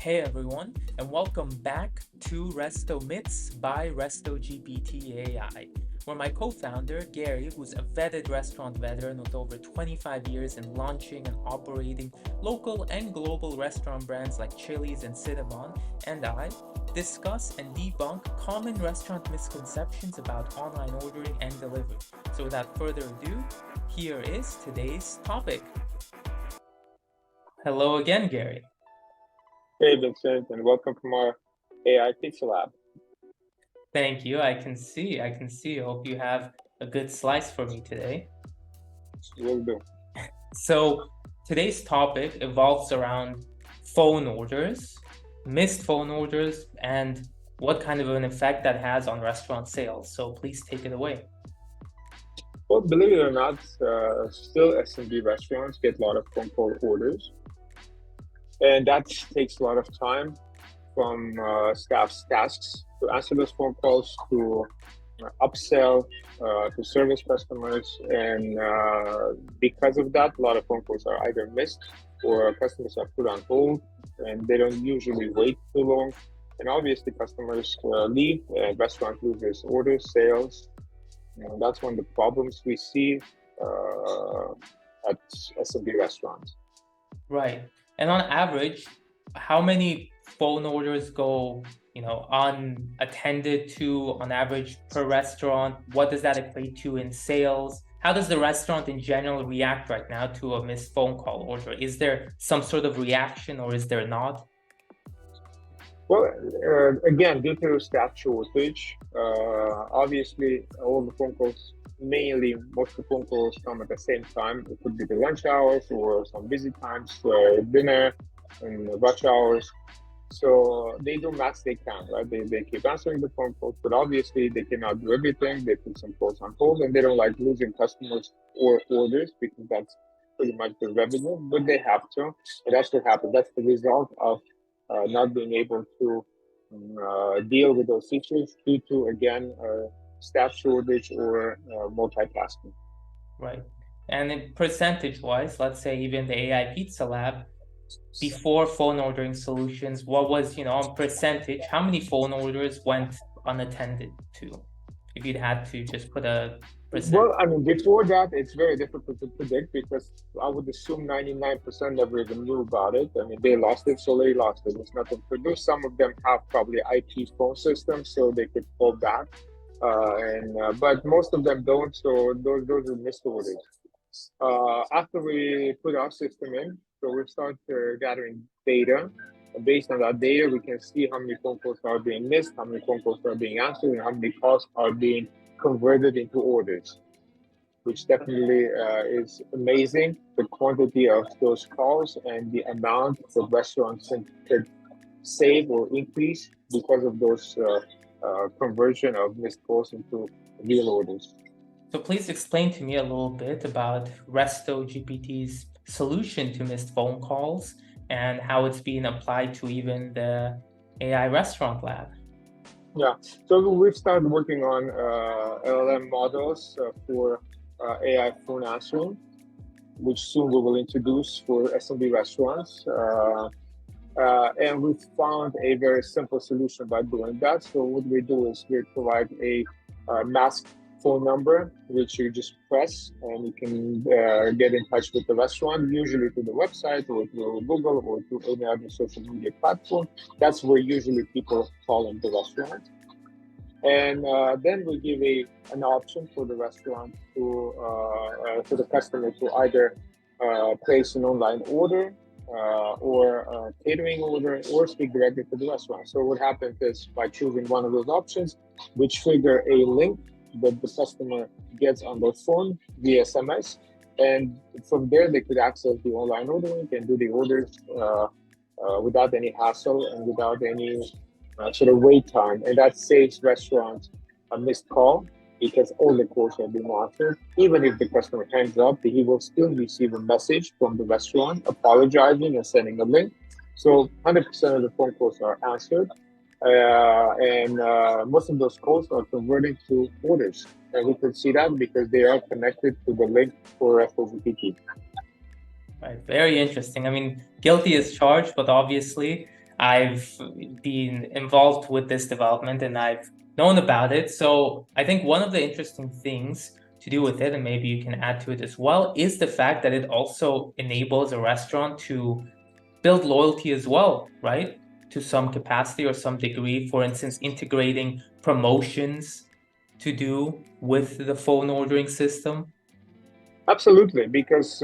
Hey everyone, and welcome back to Resto Myths by RestoGPT AI, where my co-founder, Gary, who's a vetted restaurant veteran with over 25 years in launching and operating local and global restaurant brands like Chili's and Cinnamon, and I discuss and debunk common restaurant misconceptions about online ordering and delivery. So without further ado, here is today's topic. Hello again, Gary. Hey Vincent, and welcome from our AI Pizza Lab. Thank you. I can see. I hope you have a good slice for me today. Will do. So today's topic evolves around phone orders, missed phone orders, and what kind of an effect that has on restaurant sales. So please take it away. Well, believe it or not, still SMB restaurants get a lot of phone call orders, and that takes a lot of time from staff's tasks to answer those phone calls, to upsell, to service customers, and because of that, a lot of phone calls are either missed or customers are put on hold, and they don't usually wait too long. And obviously, customers leave, and restaurant loses orders, sales. And that's one of the problems we see at SMB restaurants. Right. And on average, how many phone orders go, unattended to on average per restaurant? What does that equate to in sales? How does the restaurant in general react right now to a missed phone call order? Is there some sort of reaction or is there not? Well, again, due to staff shortage, obviously all the phone calls, most of the phone calls come at the same time. It could be the lunch hours or some busy times, dinner and rush hours. So they do max they can, right? They keep answering the phone calls, but obviously they cannot do everything. They put some calls on hold, and they don't like losing customers or orders because that's pretty much the revenue, but they have to. And that's what happened. That's the result of not being able to deal with those issues due to, again, staff shortage or multitasking. Right. And in percentage-wise, let's say even the AI Pizza Lab, before phone ordering solutions, what was, on percentage, how many phone orders went unattended to? If you'd had to just put a percent. Well, I mean, before that, it's very difficult to predict because I would assume 99% never even knew about it. I mean, they lost it, so they lost it. There's nothing to do. Some of them have probably IP phone systems, so they could call back. But most of them don't, so those are missed orders. After we put our system in, so we start gathering data. And based on that data, we can see how many phone calls are being missed, how many phone calls are being answered, and how many calls are being converted into orders, which definitely is amazing. The quantity of those calls and the amount that restaurants could save or increase because of those conversion of missed calls into real orders. So please explain to me a little bit about RestoGPT's solution to missed phone calls and how it's being applied to even the AI restaurant lab. Yeah, so we've started working on LLM models for AI phone answering, which soon we will introduce for SMB restaurants. And we found a very simple solution by doing that. So what we do is we provide a masked phone number, which you just press and you can get in touch with the restaurant, usually through the website or through Google or through any other social media platform. That's where usually people call in the restaurant. And then we give an option for the restaurant for the customer to either place an online order or a catering order or speak directly to the restaurant. So what happens is by choosing one of those options, we trigger a link that the customer gets on their phone via SMS, and from there they could access the online ordering and do the orders without any hassle and without any sort of wait time, and that saves restaurants a missed call because all the calls are being answered. Even if the customer hangs up, he will still receive a message from the restaurant apologizing and sending a link. So 100% of the phone calls are answered. And most of those calls are converted to orders. And we can see that because they are connected to the link for RestoGPT. Right, very interesting. I mean, guilty as charged, but obviously I've been involved with this development and I've known about it. So I think one of the interesting things to do with it, and maybe you can add to it as well, is the fact that it also enables a restaurant to build loyalty as well, right? To some capacity or some degree, for instance, integrating promotions to do with the phone ordering system. Absolutely, because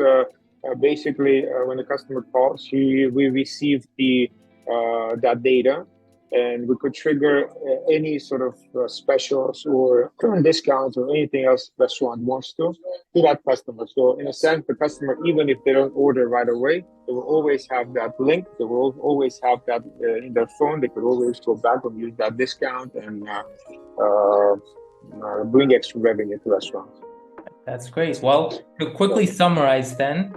basically when the customer calls, we receive that data, and we could trigger any sort of specials or discounts or anything else restaurant wants to that customer. So in a sense, the customer, even if they don't order right away, they will always have that link. They will always have that in their phone. They could always go back and use that discount and bring extra revenue to restaurants. That's great. Well, to quickly summarize then,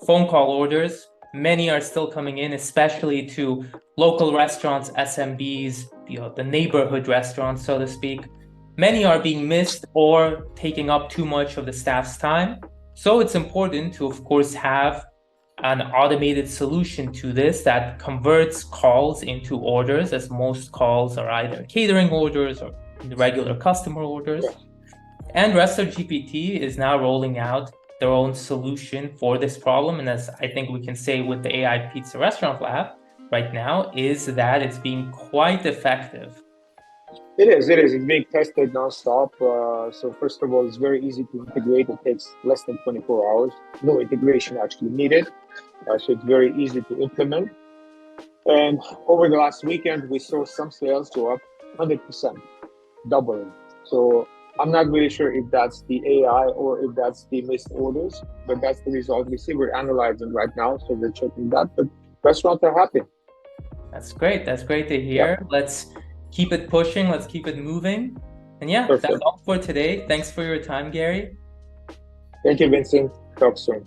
phone call orders, many are still coming in, especially to local restaurants, SMBs, the neighborhood restaurants, so to speak. Many are being missed or taking up too much of the staff's time. So it's important to, of course, have an automated solution to this that converts calls into orders, as most calls are either catering orders or regular customer orders. Yes. And RestoGPT is now rolling out their own solution for this problem. And as I think we can say with the AI Pizza Restaurant Lab right now, is that it's being quite effective. It is. It's being tested nonstop. So first of all, it's very easy to integrate. It takes less than 24 hours. No integration actually needed. So it's very easy to implement. And over the last weekend, we saw some sales go up 100%, doubling. So I'm not really sure if that's the AI or if that's the missed orders, but that's the result we see. We're analyzing right now, so we're checking that. But restaurants are happy. That's great. That's great to hear. Yep. Let's keep it pushing. Let's keep it moving. And yeah, Perfect. That's all for today. Thanks for your time, Gary. Thank you, Vincent. Talk soon.